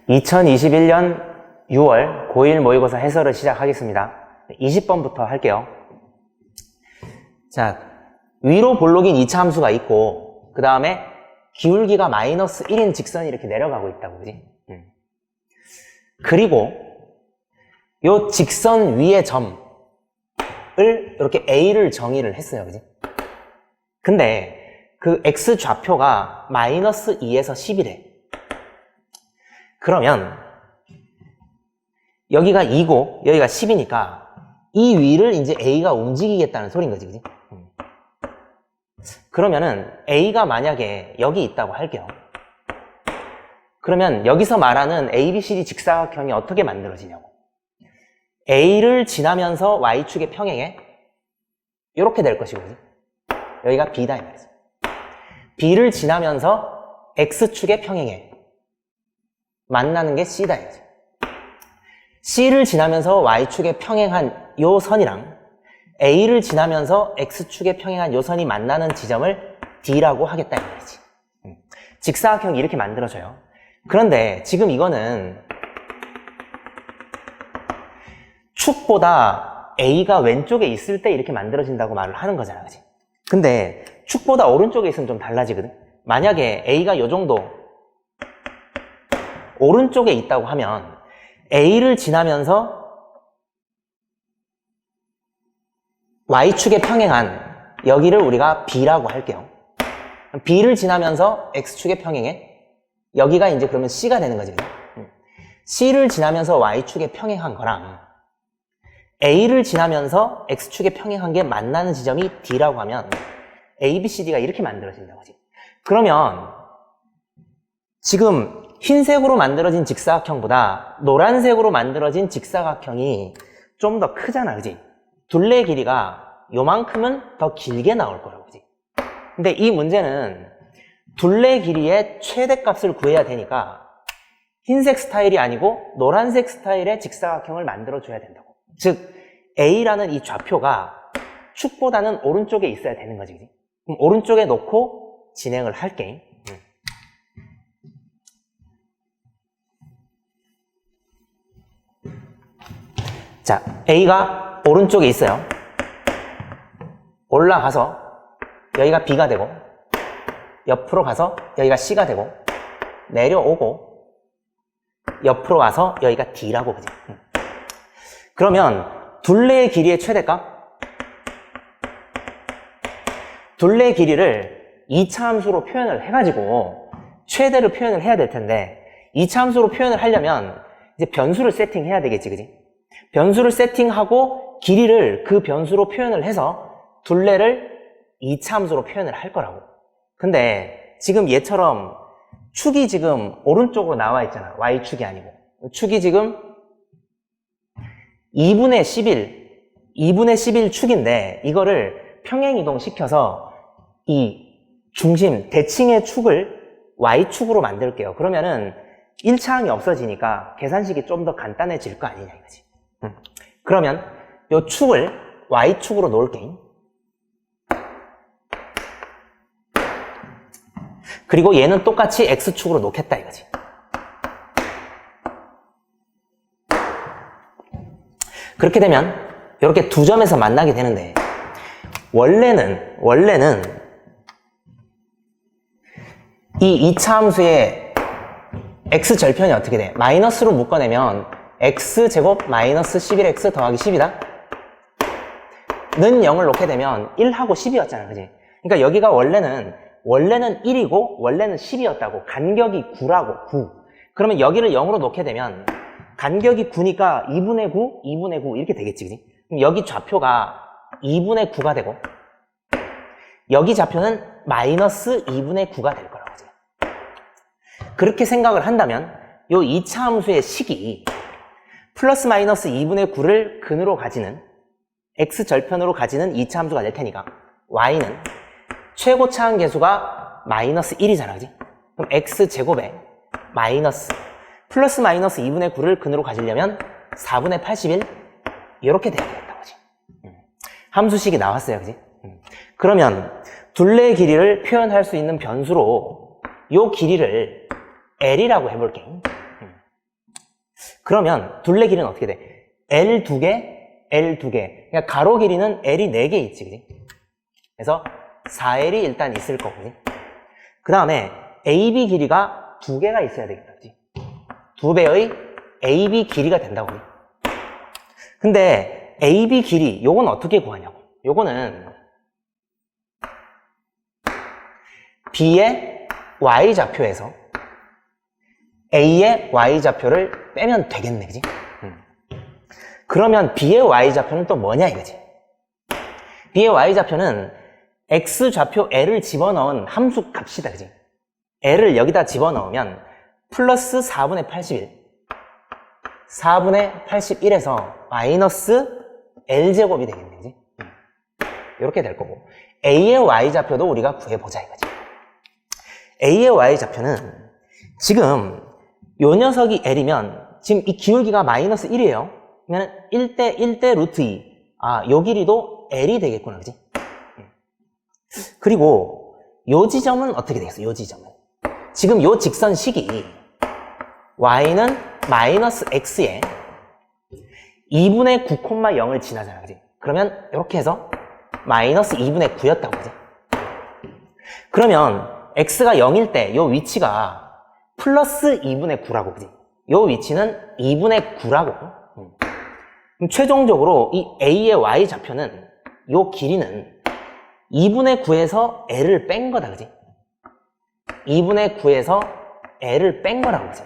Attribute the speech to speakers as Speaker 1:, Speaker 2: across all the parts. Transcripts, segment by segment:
Speaker 1: 2021년 6월 고1 모의고사 해설을 시작하겠습니다. 20번부터 할게요. 자, 위로 볼록인 2차 함수가 있고 그 다음에 기울기가 마이너스 1인 직선이 이렇게 내려가고 있다고, 그지? 그리고 요 직선 위의 점을 이렇게 A를 정의를 했어요, 그지? 근데 그 X 좌표가 마이너스 2에서 10이래. 그러면 여기가 2고 여기가 10이니까 이 위를 이제 A가 움직이겠다는 소린 거지, 그지? 그러면은 A가 만약에 여기 있다고 할게요. 그러면 여기서 말하는 ABCD 직사각형이 어떻게 만들어지냐고. A를 지나면서 Y축의 평행에 이렇게 될 것이고, 그지? 여기가 B다 이 말이지. B를 지나면서 X축의 평행에 만나는 게 C다 이거지. C를 지나면서 Y축에 평행한 요 선이랑 A를 지나면서 X축에 평행한 요 선이 만나는 지점을 D라고 하겠다 이 말이지. 직사각형이 이렇게 만들어져요. 그런데 지금 이거는 축보다 A가 왼쪽에 있을 때 이렇게 만들어진다고 말을 하는 거잖아, 그치? 근데 축보다 오른쪽에 있으면 좀 달라지거든? 만약에 A가 요 정도 오른쪽에 있다고 하면 A를 지나면서 Y축에 평행한 여기를 우리가 B라고 할게요. B를 지나면서 X축에 평행해 여기가 이제 그러면 C가 되는 거지. C를 지나면서 Y축에 평행한 거랑 A를 지나면서 X축에 평행한 게 만나는 지점이 D라고 하면 ABCD가 이렇게 만들어진다고 하지. 그러면 지금 흰색으로 만들어진 직사각형보다 노란색으로 만들어진 직사각형이 좀 더 크잖아, 그지? 둘레 길이가 요만큼은 더 길게 나올 거라고, 그지? 근데 이 문제는 둘레 길이의 최대값을 구해야 되니까 흰색 스타일이 아니고 노란색 스타일의 직사각형을 만들어줘야 된다고. 즉 A라는 이 좌표가 축보다는 오른쪽에 있어야 되는 거지, 그지? 그럼 오른쪽에 놓고 진행을 할게. 자, A가 오른쪽에 있어요. 올라가서 여기가 B가 되고 옆으로 가서 여기가 C가 되고 내려오고 옆으로 가서 여기가 D라고, 그지? 그러면 둘레의 길이의 최대값 둘레의 길이를 2차 함수로 표현을 해가지고 최대를 표현을 해야 될 텐데 2차 함수로 표현을 하려면 이제 변수를 세팅해야 되겠지, 그지? 변수를 세팅하고 길이를 그 변수로 표현을 해서 둘레를 2차 함수로 표현을 할 거라고. 근데 지금 얘처럼 축이 지금 오른쪽으로 나와 있잖아. Y축이 아니고. 축이 지금 2분의 11 축인데 이거를 평행 이동시켜서 이 중심, 대칭의 축을 Y축으로 만들게요. 그러면은 1차항이 없어지니까 계산식이 좀 더 간단해질 거 아니냐 이거지. 그러면 이 축을 Y축으로 놓을게. 그리고 얘는 똑같이 X축으로 놓겠다 이거지. 그렇게 되면 이렇게 두 점에서 만나게 되는데 원래는 이 2차 함수의 X절편이 어떻게 돼? 마이너스로 묶어내면 X제곱 마이너스 11X 더하기 10이다? 는 0을 놓게 되면 1하고 10이었잖아, 그지? 그러니까 여기가 원래는 1이고 원래는 10이었다고. 간격이 9라고, 9. 그러면 여기를 0으로 놓게 되면 간격이 9니까 2분의 9, 2분의 9 이렇게 되겠지, 그지? 그럼 여기 좌표가 2분의 9가 되고 여기 좌표는 마이너스 2분의 9가 될 거라고, 그지? 그렇게 생각을 한다면 요 2차 함수의 식이 플러스 마이너스 2분의 9를 근으로 가지는 X절편으로 가지는 2차 함수가 될 테니까 Y는 최고 차항 계수가 마이너스 1이잖아, 그지? 그럼 X제곱에 마이너스 플러스 마이너스 2분의 9를 근으로 가지려면 4분의 81 이렇게 돼야 되겠다, 그지? 함수식이 나왔어요, 그지? 그러면 둘레의 길이를 표현할 수 있는 변수로 요 길이를 L이라고 해볼게. 그러면 둘레 길이는 어떻게 돼? L 2개, L 2개. 그러니까 가로 길이는 L이 4개 있지, 그지? 그래서 4L이 일단 있을 거고, 그지? 그 다음에 AB 길이가 2개가 있어야 되겠다, 그지? 2배의 AB 길이가 된다고, 그지? 근데 AB 길이, 요건 어떻게 구하냐고. 요거는 B의 Y좌표에서 A의 Y좌표를 빼면 되겠네, 그지? 그러면 B의 Y좌표는 또 뭐냐 이거지? B의 Y좌표는 X좌표 L을 집어넣은 함수 값이다, 그지? L을 여기다 집어넣으면 플러스 4분의 81 4분의 81에서 마이너스 L제곱이 되겠네, 그지? 이렇게 될 거고 A의 Y좌표도 우리가 구해보자 이거지. A의 Y좌표는 지금 요 녀석이 L이면 지금 이 기울기가 마이너스 1이에요. 그러면 1대 1대 루트 2. 요 길이도 L이 되겠구나, 그지? 그리고 요 지점은 어떻게 되겠어? 요 지점은 지금 요 직선식이 Y는 마이너스 X에 2분의 9,0을 지나잖아, 그지? 그러면 이렇게 해서 마이너스 2분의 9였다고, 그지? 그러면 X가 0일 때 요 위치가 플러스 2분의 9라고, 그지? 요 위치는 2분의 9라고. 그럼 최종적으로 이 A의 Y좌표는 요 길이는 2분의 9에서 L을 뺀 거다, 그지? 2분의 9에서 L을 뺀 거라고, 그지?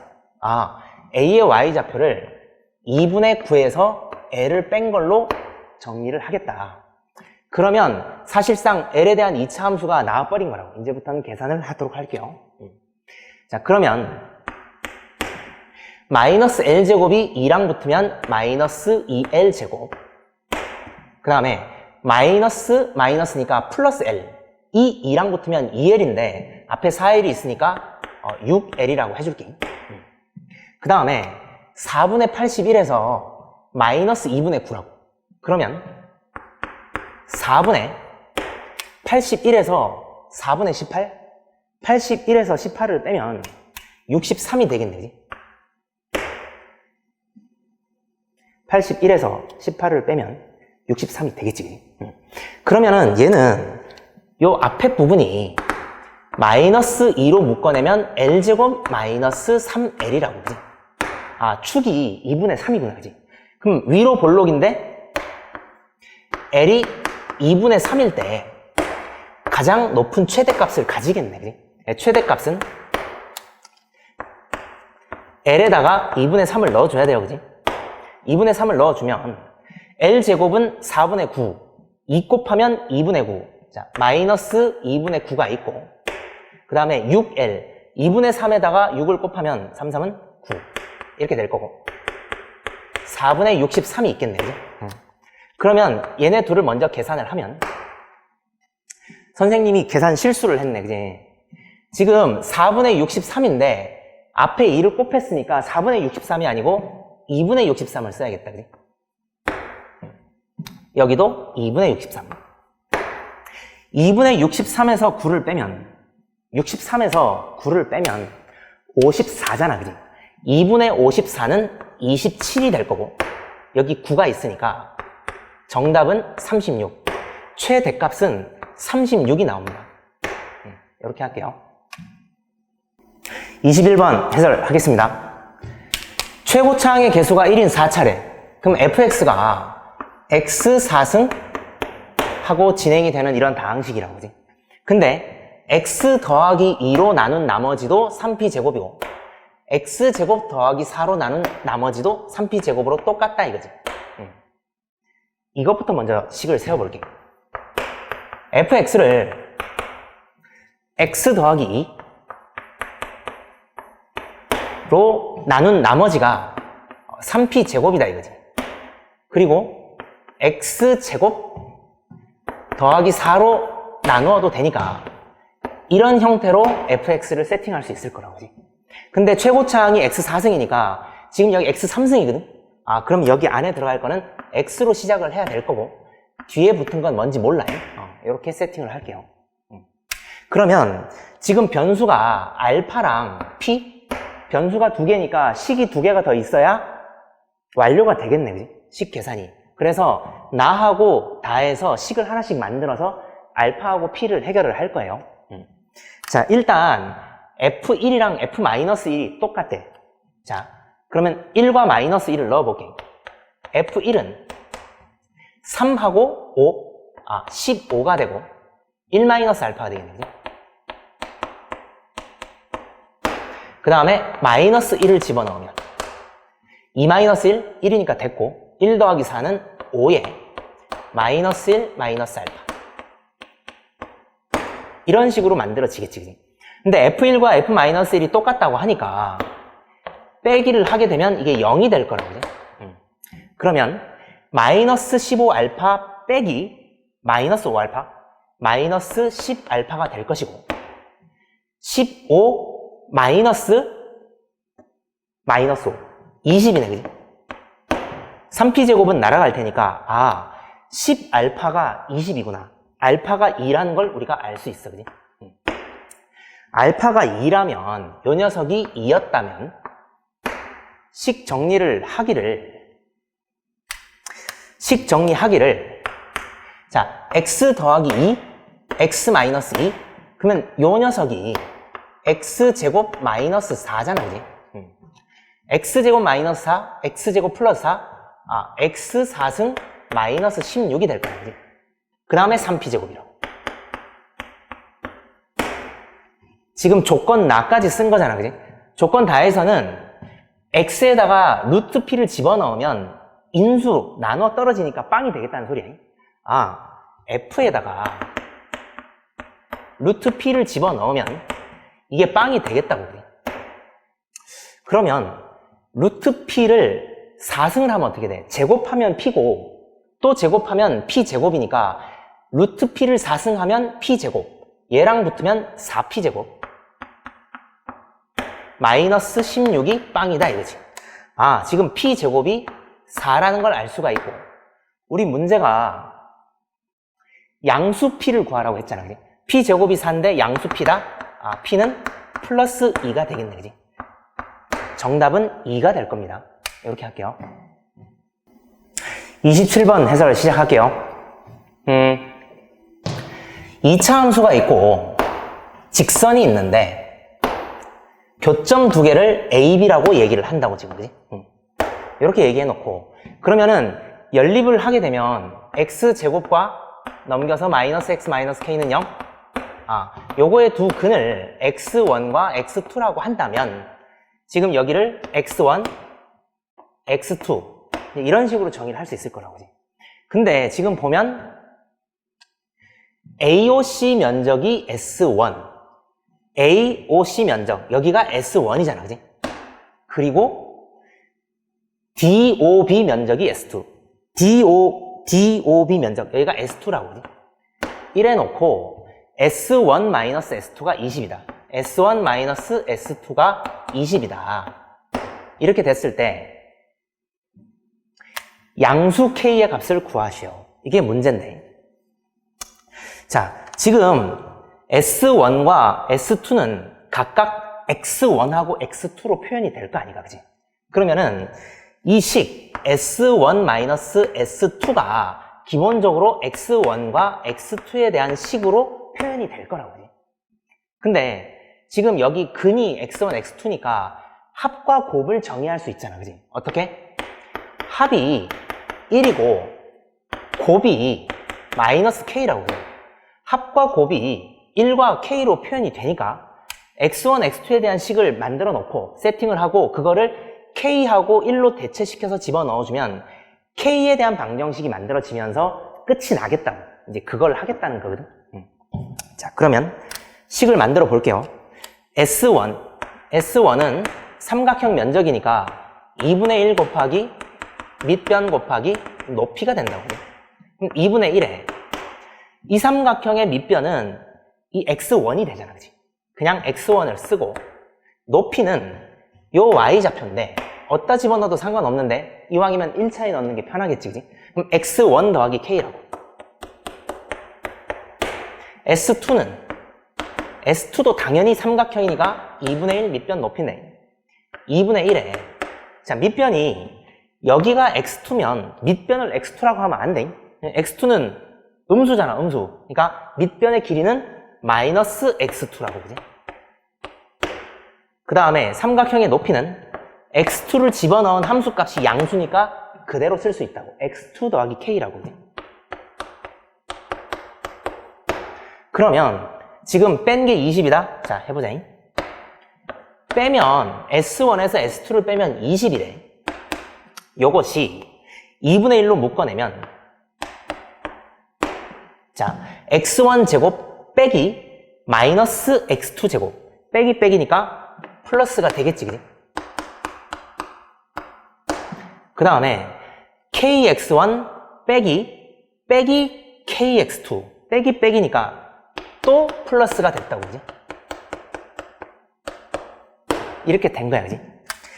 Speaker 1: A의 Y좌표를 2분의 9에서 L을 뺀 걸로 정리를 하겠다. 그러면 사실상 L에 대한 2차 함수가 나와버린 거라고. 이제부터는 계산을 하도록 할게요. 자, 그러면 마이너스 L제곱이 2랑 붙으면 마이너스 2L제곱. 그 다음에 마이너스니까 플러스 L. 이 2랑 붙으면 2L인데 앞에 4L이 있으니까 6L이라고 해줄게. 그 다음에 4분의 81에서 마이너스 2분의 9라고. 그러면 4분의 81에서 4분의 18? 81에서 18을 빼면 63이 되겠네, 그지? 81에서 18을 빼면 63이 되겠지, 그지? 그러면은 얘는 요 앞에 부분이 마이너스 2로 묶어내면 L제곱 마이너스 3L이라고, 그지? 축이 2분의 3이구나, 그지? 그럼 위로 볼록인데 L이 2분의 3일 때 가장 높은 최대값을 가지겠네, 그지? 최대값은 L에다가 2분의 3을 넣어줘야 돼요, 그지? 2분의 3을 넣어주면 L제곱은 4분의 9, 2 곱하면 2분의 9, 자, 마이너스 2분의 9가 있고, 그 다음에 6L, 2분의 3에다가 6을 곱하면 3, 3은 9 이렇게 될 거고 4분의 63이 있겠네, 그지? 그러면 얘네 둘을 먼저 계산을 하면 선생님이 계산 실수를 했네, 그지? 지금 4분의 63인데 앞에 2를 곱했으니까 4분의 63이 아니고 2분의 63을 써야겠다, 그지? 여기도 2분의 63. 2분의 63에서 9를 빼면 63에서 9를 빼면 54잖아, 그지? 2분의 54는 27이 될 거고 여기 9가 있으니까 정답은 36. 최대값은 36이 나옵니다. 이렇게 할게요. 21번 해설하겠습니다. 최고차항의 개수가 1인 4차례. 그럼 fx가 x4승 하고 진행이 되는 이런 다항식이라고, 그지? 근데 x 더하기 2로 나눈 나머지도 3p제곱이고 x제곱 더하기 4로 나눈 나머지도 3p제곱으로 똑같다 이거지. 이것부터 먼저 식을 세워볼게. fx를 x 더하기 2로 나눈 나머지가 3p제곱이다 이거지. 그리고 x제곱 더하기 4로 나누어도 되니까 이런 형태로 fx를 세팅할 수 있을 거라고, 그지? 근데 최고차항이 x4승이니까 지금 여기 x3승이거든? 그럼 여기 안에 들어갈 거는 x로 시작을 해야 될 거고 뒤에 붙은 건 뭔지 몰라요. 이렇게 세팅을 할게요. 그러면 지금 변수가 알파랑 p? 변수가 2개니까 식이 2개가 더 있어야 완료가 되겠네, 그지? 식 계산이. 그래서 나하고 다해서 식을 하나씩 만들어서 알파하고 p를 해결을 할 거예요. 자, 일단 F1이랑 F-1이 똑같대. 자, 그러면 1과 마이너스 1을 넣어볼게. F1은 3하고 15가 되고 1 마이너스 알파가 되겠네. 그 다음에 마이너스 1을 집어넣으면 2 마이너스 1, 1이니까 됐고 1 더하기 4는 5에 마이너스 1, 마이너스 알파. 이런 식으로 만들어지겠지. 그치? 근데 F1과 F-1이 똑같다고 하니까 빼기를 하게 되면 이게 0이 될 거라고. 그치? 그러면 마이너스 15알파 빼기 마이너스 5알파 마이너스 10알파가 될 것이고 15 마이너스 5 20이네. 그지? 3p제곱은 날아갈 테니까 10알파가 20이구나. 알파가 2라는 걸 우리가 알 수 있어. 그지? 알파가 2라면 요 녀석이 2였다면 식 정리하기를 자, x 더하기 2, x 마이너스 2 그러면 요 녀석이 x제곱 마이너스 4잖아. 그지? x제곱 마이너스 4, x제곱 플러스 4 x4승 마이너스 16이 될 거야. 그지? 그 다음에 3p제곱이라고. 지금 조건 나까지 쓴 거잖아. 그지? 조건 다해서는 x에다가 루트 p를 집어넣으면 인수 나눠 떨어지니까 빵이 되겠다는 소리야. f에다가 루트 p를 집어넣으면 이게 빵이 되겠다고. 그래. 그러면 루트 p를 4승을 하면 어떻게 돼? 제곱하면 p고 또 제곱하면 p제곱이니까 루트 p를 4승하면 p제곱 얘랑 붙으면 4p제곱 마이너스 16이 빵이다 이거지. 지금 p제곱이 4라는 걸 알 수가 있고 우리 문제가 양수 p를 구하라고 했잖아. 그래? p제곱이 4인데 양수 p다? p는 플러스 2가 되겠네. 그지? 정답은 2가 될 겁니다. 이렇게 할게요. 27번 해설 시작할게요. 2차 함수가 있고 직선이 있는데 교점 두 개를 A, B라고 얘기를 한다고 지금. 그지? 이렇게 얘기해 놓고 그러면은 연립을 하게 되면 x제곱과 넘겨서 마이너스 x 마이너스 k는 0 요거의 두 근을 x1과 x2라고 한다면 지금 여기를 x1, x2 이런 식으로 정의를 할 수 있을 거라고. 근데 지금 보면 AOC 면적이 S1 AOC 면적 여기가 S1이잖아. 그지? 그리고 DOB 면적이 S2 DOB 면적 여기가 S2라고. 이래 놓고 S1-S2가 20이다. S1-S2가 20이다. 이렇게 됐을 때 양수 K의 값을 구하시오. 이게 문제인데. 자, 지금 S1과 S2는 각각 X1하고 X2로 표현이 될 거 아니가. 그지? 그러면은 이 식 S1-S2가 기본적으로 X1과 X2에 대한 식으로 표현이 될 거라고. 근데 지금 여기 근이 X1, X2니까 합과 곱을 정의할 수 있잖아. 그지? 어떻게? 합이 1이고 곱이 마이너스 K라고 해요. 합과 곱이 1과 K로 표현이 되니까 X1, X2에 대한 식을 만들어 놓고 세팅을 하고 그거를 K하고 1로 대체시켜서 집어넣어주면 K에 대한 방정식이 만들어지면서 끝이 나겠다고. 이제 그걸 하겠다는 거거든. 자, 그러면 식을 만들어 볼게요. S1은 삼각형 면적이니까 2분의 1 곱하기 밑변 곱하기 높이가 된다고. 그럼 2분의 1에 이 삼각형의 밑변은 이 x1이 되잖아. 그치? 그냥 x1을 쓰고 높이는 요 y좌표인데 어디다 집어넣어도 상관없는데 이왕이면 1차에 넣는 게 편하겠지. 그치? 그럼 x1 더하기 k라고. S2도 당연히 삼각형이니까 2분의 1 밑변 높이네. 2분의 1에 자 밑변이 여기가 x2면 밑변을 x2라고 하면 안 돼. x2는 음수잖아, 음수. 그러니까 밑변의 길이는 마이너스 x2라고, 그지? 그 다음에 삼각형의 높이는 x2를 집어넣은 함수값이 양수니까 그대로 쓸 수 있다고. x2 더하기 k라고, 그지? 그러면 지금 뺀 게 20이다? 자, 해보자. 빼면 S1에서 S2를 빼면 20이래. 요것이 2분의 1로 묶어내면 자, x1 제곱 빼기 마이너스 x2 제곱 빼기 빼기니까 플러스가 되겠지, 그지? 그 다음에 kx1 빼기 kx2 빼기 빼기니까 또 플러스가 됐다고, 그지? 이렇게 된 거야, 그지?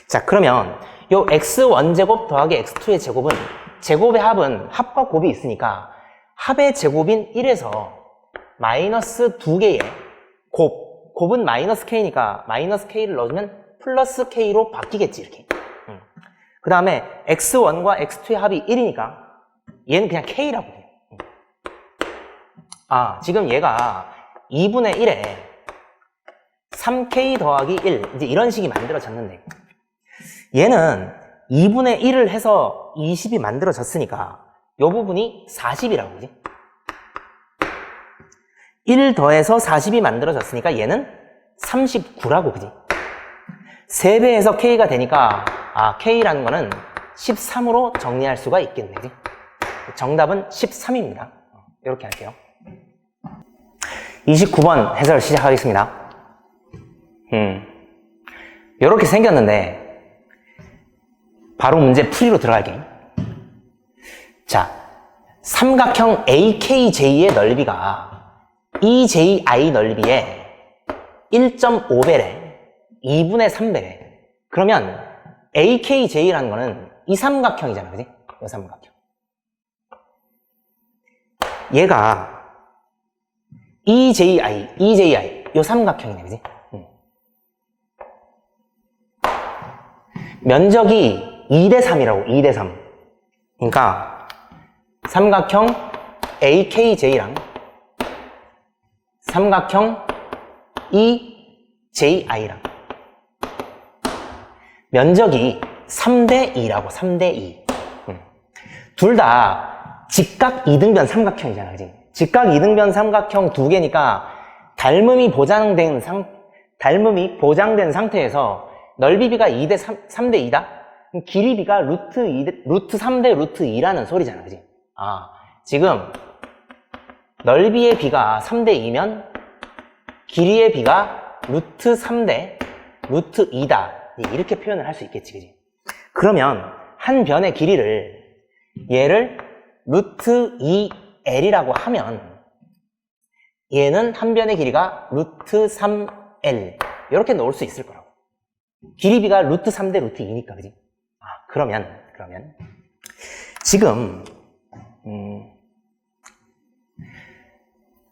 Speaker 1: 자, 그러면 요 x1제곱 더하기 x2의 제곱은 제곱의 합은 합과 곱이 있으니까 합의 제곱인 1에서 마이너스 2개의 곱은 마이너스 k니까 마이너스 k를 넣어주면 플러스 k로 바뀌겠지, 이렇게. 그 다음에 x1과 x2의 합이 1이니까 얘는 그냥 k라고 해요. 아, 지금 얘가 2분의 1에 3k 더하기 1 이제 이런 식이 만들어졌는데 얘는 2분의 1을 해서 20이 만들어졌으니까 이 부분이 40이라고, 그지? 1 더해서 40이 만들어졌으니까 얘는 39라고, 그지? 3배에서 k가 되니까 k라는 거는 13으로 정리할 수가 있겠네, 그지? 정답은 13입니다. 이렇게 할게요. 29번 해설 시작하겠습니다. 이렇게 생겼는데 바로 문제 풀이로 들어갈게. 자, 삼각형 AKJ의 넓이가 EJI 넓이의 1.5배래 2분의 3배래. 그러면 AKJ라는 거는 이 삼각형이잖아, 그지? 이 삼각형. 얘가 EJI 이 삼각형이네, 그지? 면적이 2대3이라고, 2대3. 그러니까 삼각형 AKJ랑 삼각형 EJI랑 면적이 3대2라고, 3대2. 둘 다 직각 이등변 삼각형이잖아, 그지? 직각 이등변 삼각형 두 개니까 닮음이 보장된 상태에서 넓이비가 3대2다? 길이비가 루트 3대 루트 2라는 소리잖아, 그지? 지금 넓이의 비가 3대2면 길이의 비가 루트 3대 루트 2다. 이렇게 표현을 할 수 있겠지, 그지? 그러면 한 변의 길이를 얘를 루트 2L이라고 하면 얘는 한 변의 길이가 루트 3L 이렇게 넣을 수 있을 거라고. 길이비가 루트 3대 루트 2니까, 그지? 그러면 지금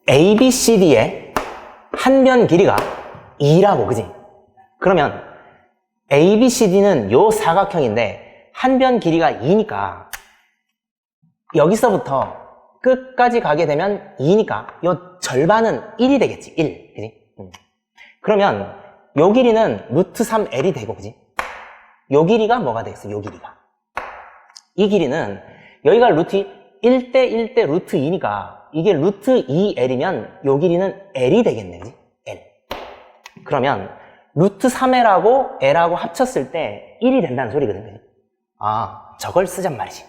Speaker 1: ABCD의 한 변 길이가 2라고, 그지? 그러면 ABCD는 요 사각형인데 한 변 길이가 2니까 여기서부터 끝까지 가게 되면 2니까 요 절반은 1이 되겠지, 1, 그지? 그러면 요 길이는 루트 3L이 되고, 그지? 요 길이가 뭐가 되겠어, 요 길이가. 이 길이는 여기가 루트 1대 1대 루트 2니까 이게 루트 2L이면 요 길이는 L이 되겠네, 그지? L. 그러면 루트 3L하고 L하고 합쳤을 때 1이 된다는 소리거든, 그지? 저걸 쓰잔 말이지.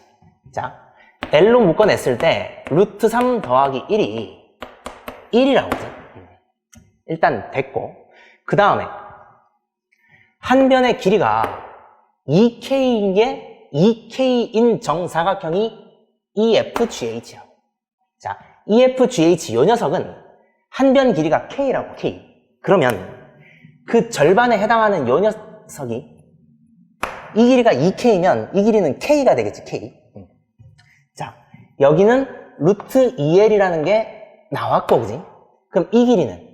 Speaker 1: 자, L로 묶어냈을 때 루트 3 더하기 1이 1이라고, 그지? 일단 됐고, 그 다음에 한 변의 길이가 2K인 게 2K인 정사각형이 EFGH야. 자, EFGH 요 녀석은 한 변 길이가 K라고, K. 그러면 그 절반에 해당하는 요 녀석이 이 길이가 2K면 이 길이는 K가 되겠지, K. 자, 여기는 루트 2L이라는 게 나왔고, 그지? 그럼 이 길이는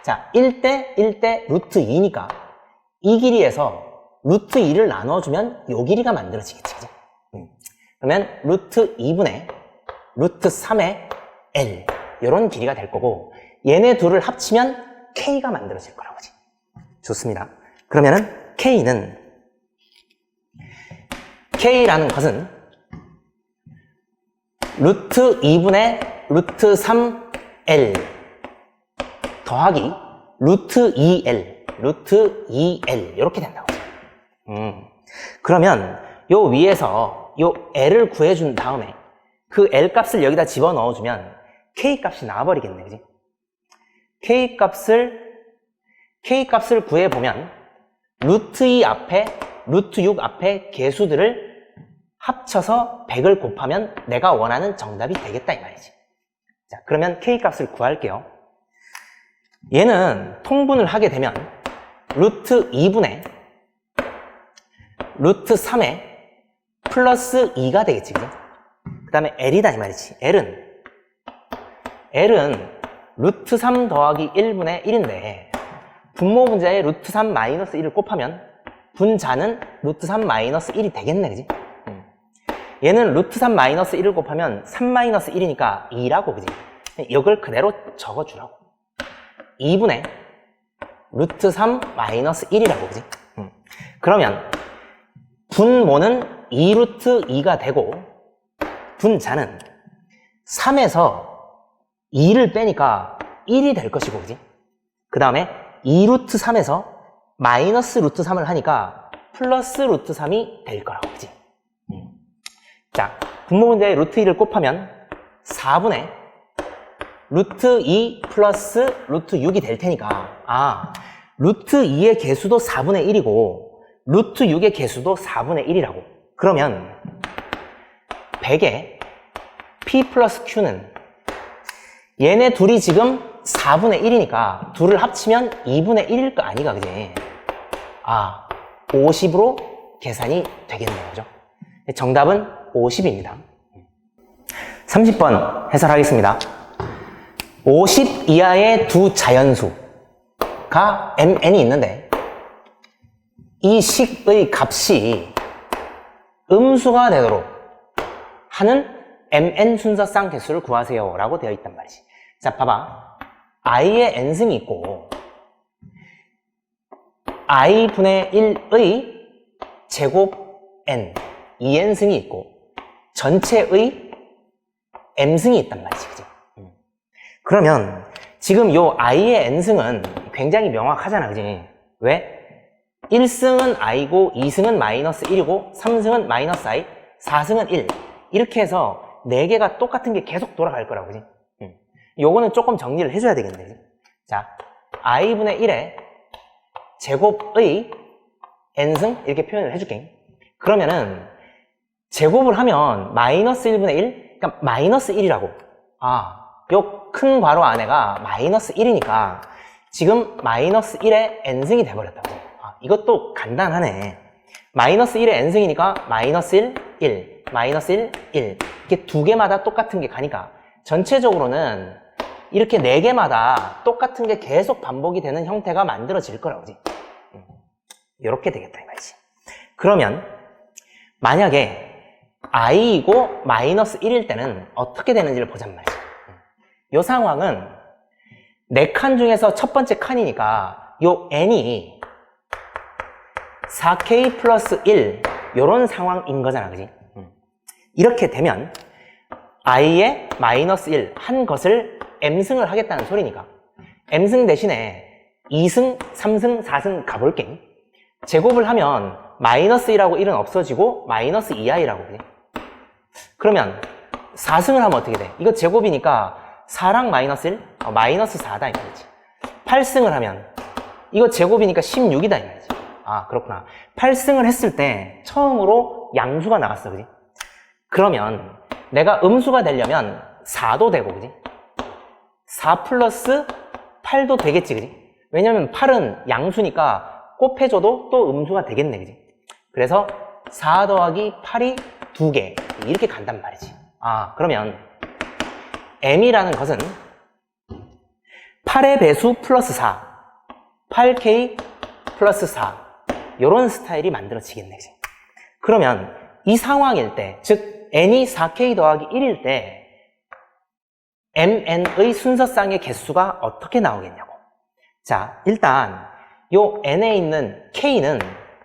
Speaker 1: 자, 1대 1대 루트 2니까 이 길이에서 루트 2를 나눠주면 요 길이가 만들어지겠지. 그지? 그러면 루트 2분의 루트 3의 L 이런 길이가 될 거고 얘네 둘을 합치면 K가 만들어질 거라고. 그지? 좋습니다. 그러면은 K라는 것은 루트 2분의 루트 3L 더하기 루트 2L 이렇게 된다고. 그러면 요 위에서 요 L을 구해준 다음에 그 L 값을 여기다 집어넣어주면 K 값이 나와버리겠네. 그지? K 값을 구해보면 루트 2 앞에 루트 6 앞에 개수들을 합쳐서 100을 곱하면 내가 원하는 정답이 되겠다 이 말이지. 자, 그러면 K 값을 구할게요. 얘는 통분을 하게 되면 루트 2분의 루트 3에 플러스 2가 되겠지. 그죠? 그 다음에 L이다 이 말이지. L은 루트 3 더하기 1분의 1인데 분모 분자에 루트 3 마이너스 1을 곱하면 분자는 루트 3 마이너스 1이 되겠네. 그지? 얘는 루트 3 마이너스 1을 곱하면 3 마이너스 1이니까 2라고. 그지? 이걸 그대로 적어주라고. 2분의 루트 3 마이너스 1이라고. 그지? 그러면 분모는 2루트 2가 되고 분자는 3에서 2를 빼니까 1이 될 것이고. 그지? 그 다음에 2루트 3에서 마이너스 루트 3을 하니까 플러스 루트 3이 될 거라고. 그지? 자, 분모 문제에 루트 2를 곱하면 4분의 루트 2 플러스 루트 6이 될 테니까 루트 2의 개수도 4분의 1이고 루트 6의 개수도 4분의 1이라고. 그러면 100의 P 플러스 Q는 얘네 둘이 지금 4분의 1이니까 둘을 합치면 2분의 1일 거 아니가. 그지? 50으로 계산이 되겠네요. 그죠? 정답은 50입니다. 30번 해설하겠습니다. 50 이하의 두 자연수가 mn이 있는데 이 식의 값이 음수가 되도록 하는 mn 순서쌍 개수를 구하세요 라고 되어 있단 말이지. 자, 봐봐. i의 n승이 있고 i분의 1의 제곱 n 2n승이 있고 전체의 m승이 있단 말이지. 그지? 그러면 지금 요 i의 n승은 굉장히 명확하잖아. 그지? 왜? 1승은 i고 2승은 마이너스 1이고 3승은 마이너스 i 4승은 1 이렇게 해서 4개가 똑같은 게 계속 돌아갈 거라고. 그지? 요거는 조금 정리를 해줘야 되겠네. 그지? 자, i분의 1의 제곱의 n승 이렇게 표현을 해줄게. 그러면은 제곱을 하면 마이너스 1분의 1? 그러니까 마이너스 1이라고. 요 큰 괄호 안에가 마이너스 1이니까 지금 마이너스 1의 n승이 돼버렸다고. 이것도 간단하네. 마이너스 1의 n승이니까 마이너스 1, 1, 마이너스 1, 1 이렇게 두 개마다 똑같은 게 가니까 전체적으로는 이렇게 4개마다 똑같은 게 계속 반복이 되는 형태가 만들어질 거라고. 그지? 이렇게 되겠다 이 말이지. 그러면 만약에 i이고 마이너스 1일 때는 어떻게 되는지를 보잔 말이지. 이 상황은 4칸 중에서 첫 번째 칸이니까 요 n이 4k 플러스 1 요런 상황인 거잖아. 그지? 이렇게 되면 i의 마이너스 1 한 것을 m승을 하겠다는 소리니까 m승 대신에 2승, 3승, 4승 가볼게. 제곱을 하면 마이너스 1하고 1은 없어지고 마이너스 2i라고. 그지? 그러면 4승을 하면 어떻게 돼? 이거 제곱이니까 4랑 마이너스 1? 마이너스 4다 이 말이지. 8승을 하면 이거 제곱이니까 16이다 이 말이지. 그렇구나. 8승을 했을 때 처음으로 양수가 나왔어. 그지? 그러면 내가 음수가 되려면 4도 되고. 그지? 4 플러스 8도 되겠지. 그지? 왜냐면 8은 양수니까 곱해줘도 또 음수가 되겠네. 그지? 그래서 4 더하기 8이 2개 이렇게 간단 말이지. 그러면 m이라는 것은 8의 배수 플러스 4 8k 플러스 4 이런 스타일이 만들어지겠네. 그치? 그러면 이 상황일 때, 즉 n이 4k 더하기 1일 때 mn의 순서쌍의 개수가 어떻게 나오겠냐고. 자, 일단 요 n에 있는 k는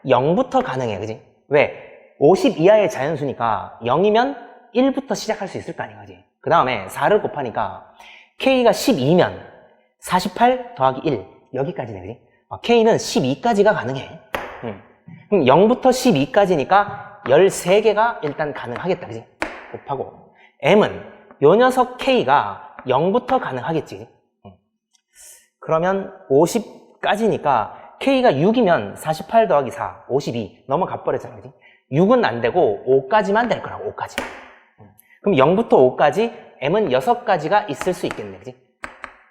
Speaker 1: 0부터 가능해. 그지? 왜? 50 이하의 자연수니까 0이면 1부터 시작할 수 있을 거 아니야. 그지? 그 다음에 4를 곱하니까 k가 12면 48 더하기 1 여기까지네. 그지? k는 12까지가 가능해. 그럼 0부터 12까지니까 13개가 일단 가능하겠다. 그지? 곱하고 m은 요 녀석 k가 0부터 가능하겠지. 그러면 50까지니까 k가 6이면 48 더하기 4, 52 넘어가 버렸잖아. 그지? 6은 안 되고 5까지만 될 거라고. 5까지. 그럼 0부터 5까지 m은 6가지가 있을 수 있겠네. 그지?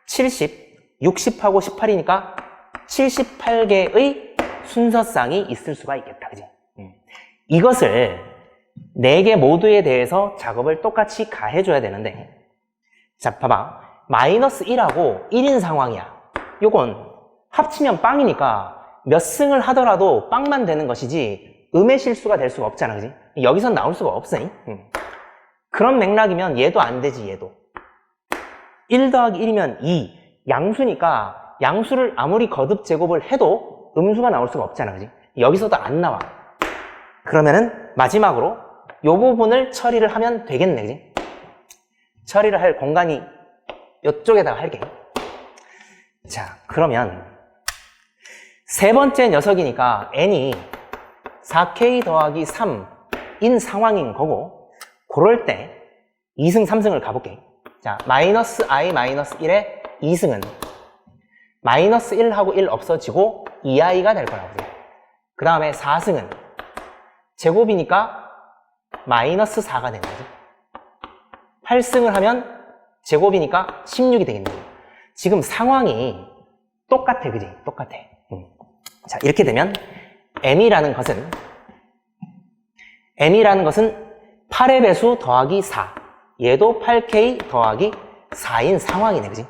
Speaker 1: 70, 60하고 18이니까 78개의 순서쌍이 있을 수가 있겠다. 그지? 이것을 4개 모두에 대해서 작업을 똑같이 가해줘야 되는데, 자, 봐봐. 마이너스 1하고 1인 상황이야. 요건 합치면 빵이니까 몇 승을 하더라도 빵만 되는 것이지 음의 실수가 될 수가 없잖아. 그지? 여기선 나올 수가 없어. 그런 맥락이면 얘도 안 되지. 얘도 1 더하기 1이면 2 양수니까 양수를 아무리 거듭 제곱을 해도 음수가 나올 수가 없잖아. 그지? 여기서도 안 나와. 그러면은 마지막으로 요 부분을 처리를 하면 되겠네. 그지? 처리를 할 공간이 요쪽에다가 할게. 자, 그러면 세 번째 녀석이니까 n이 4k 더하기 3인 상황인 거고, 그럴 때 2승, 3승을 가볼게. 자, 마이너스 i 마이너스 1의 2승은 마이너스 1하고 1 없어지고 2i가 될 거라고. 그 다음에 4승은 제곱이니까 마이너스 4가 되는 거지. 8승을 하면 제곱이니까 16이 되겠네. 지금 상황이 똑같아. 그지? 똑같아. 자, 이렇게 되면 m이라는 것은 8의 배수 더하기 4. 얘도 8k 더하기 4인 상황이네. 그지?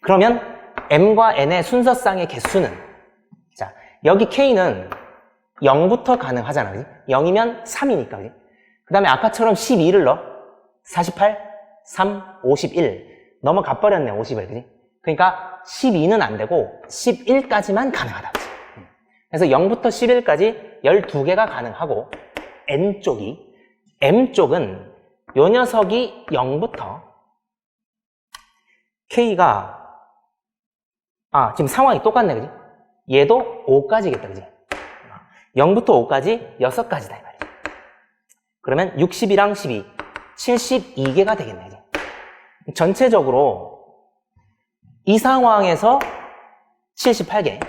Speaker 1: 그러면 m과 n의 순서쌍의 개수는, 자, 여기 k는 0부터 가능하잖아. 그지? 0이면 3이니까. 그지? 그 다음에 아까처럼 12를 넣어. 48, 3, 51. 넘어가 버렸네. 50을. 그지? 그러니까 12는 안 되고 11까지만 가능하다. 그지? 그래서 0부터 11까지 12개가 가능하고, n쪽이, m쪽은 요 녀석이 0부터 k가, 지금 상황이 똑같네. 그지? 얘도 5까지겠다. 그지? 0부터 5까지 6가지다. 이 말이지. 그러면 60이랑 12, 72개가 되겠네. 그지? 전체적으로 이 상황에서 78개,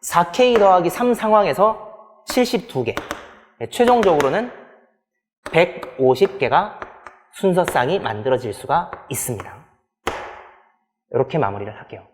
Speaker 1: 4k 더하기 3 상황에서 72개, 최종적으로는 150개가 순서쌍이 만들어질 수가 있습니다. 이렇게 마무리를 할게요.